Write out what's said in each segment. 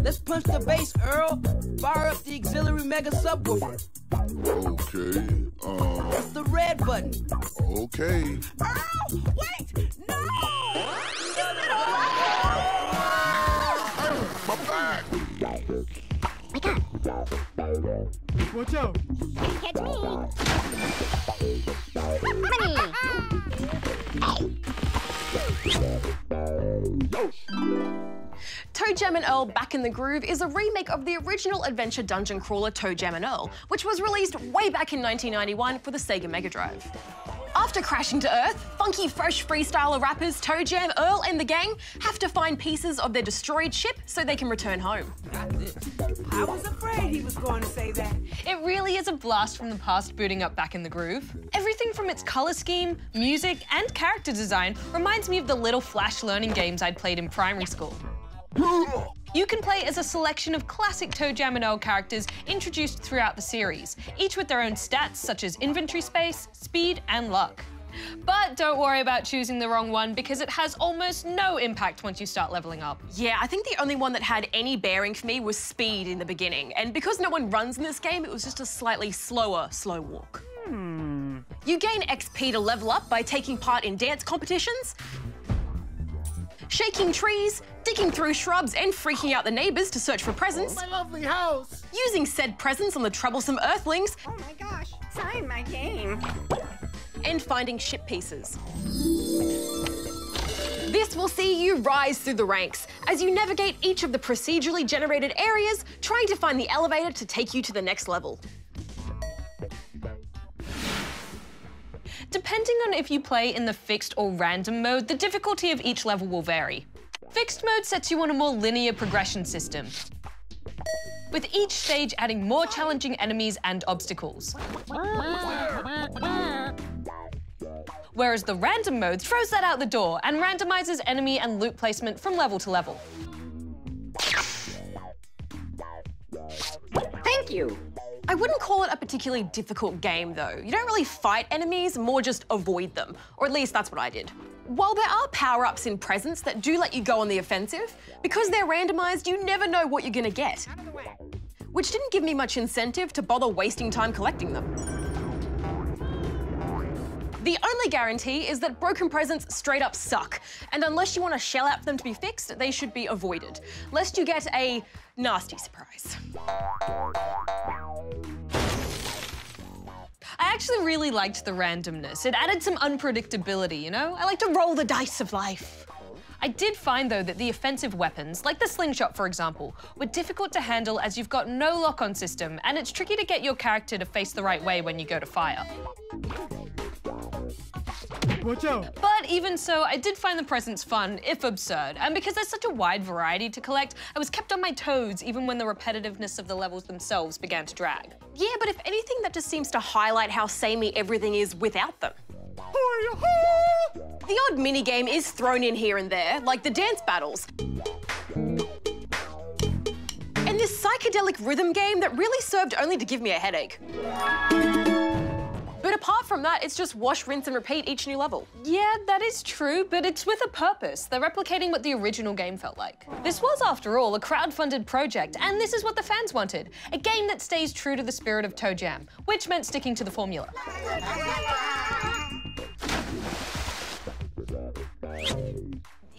Let's punch the bass, Earl. Fire up the auxiliary mega subwoofer. Okay, That's the red button. okay. Earl, wait! No! My back! Watch out! Catch me! Money! ToeJam and Earl Back in the Groove is a remake of the original adventure dungeon crawler ToeJam and Earl, which was released way back in 1991 for the Sega Mega Drive. After crashing to Earth, funky fresh freestyler rappers ToeJam, Earl and the gang have to find pieces of their destroyed ship so they can return home. I was afraid he was going to say that. It really is a blast from the past booting up Back in the Groove. Everything from its colour scheme, music and character design reminds me of the little flash learning games I'd played in primary school. You can play as a selection of classic ToeJam and Earl characters introduced throughout the series, each with their own stats such as inventory space, speed and luck. But don't worry about choosing the wrong one because it has almost no impact once you start leveling up. Yeah, I think the only one that had any bearing for me was speed in the beginning, and because no one runs in this game, it was just a slightly slower slow walk. You gain XP to level up by taking part in dance competitions, shaking trees, digging through shrubs and freaking out the neighbours to search for presents. My lovely house! Using said presents on the troublesome Earthlings. Oh my gosh, sign my game. And finding ship pieces. This will see you rise through the ranks as you navigate each of the procedurally generated areas, trying to find the elevator to take you to the next level. Depending on if you play in the fixed or random mode, the difficulty of each level will vary. Fixed mode sets you on a more linear progression system, with each stage adding more challenging enemies and obstacles. Whereas the random mode throws that out the door and randomizes enemy and loot placement from level to level. Thank you. I wouldn't call it a particularly difficult game though. You don't really fight enemies, more just avoid them. Or at least that's what I did. While there are power-ups in presents that do let you go on the offensive, because they're randomized, you never know what you're gonna get. Which didn't give me much incentive to bother wasting time collecting them. The only guarantee is that broken presents straight up suck, and unless you want to shell out for them to be fixed, they should be avoided, lest you get a nasty surprise. I actually really liked the randomness. It added some unpredictability, you know? I like to roll the dice of life. I did find, though, that the offensive weapons, like the slingshot, for example, were difficult to handle as you've got no lock-on system, and it's tricky to get your character to face the right way when you go to fire. Watch out! But even so, I did find the presents fun, if absurd, and because there's such a wide variety to collect, I was kept on my toes even when the repetitiveness of the levels themselves began to drag. Yeah, but if anything, that just seems to highlight how samey everything is without them. The odd minigame is thrown in here and there, like the dance battles. And this psychedelic rhythm game that really served only to give me a headache. But apart from that, it's just wash, rinse and repeat each new level. Yeah, that is true, but it's with a purpose. They're replicating what the original game felt like. This was, after all, a crowd-funded project, and this is what the fans wanted. A game that stays true to the spirit of ToeJam, which meant sticking to the formula.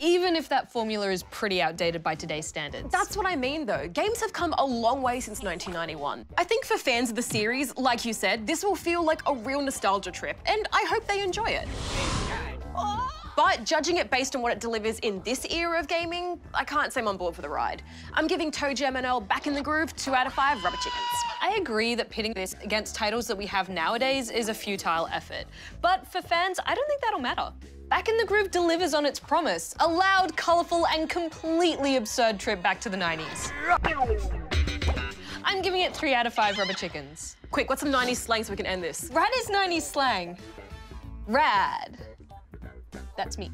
Even if that formula is pretty outdated by today's standards. That's what I mean, though. Games have come a long way since 1991. I think for fans of the series, like you said, this will feel like a real nostalgia trip, and I hope they enjoy it. But judging it based on what it delivers in this era of gaming, I can't say I'm on board for the ride. I'm giving ToeJam and Earl Back in the Groove 2 out of 5 rubber chickens. I agree that pitting this against titles that we have nowadays is a futile effort. But for fans, I don't think that'll matter. Back in the Groove delivers on its promise, a loud, colourful and completely absurd trip back to the 90s. I'm giving it 3 out of 5 rubber chickens. Quick, what's some 90s slang so we can end this? Rad is 90s slang. Rad. That's me.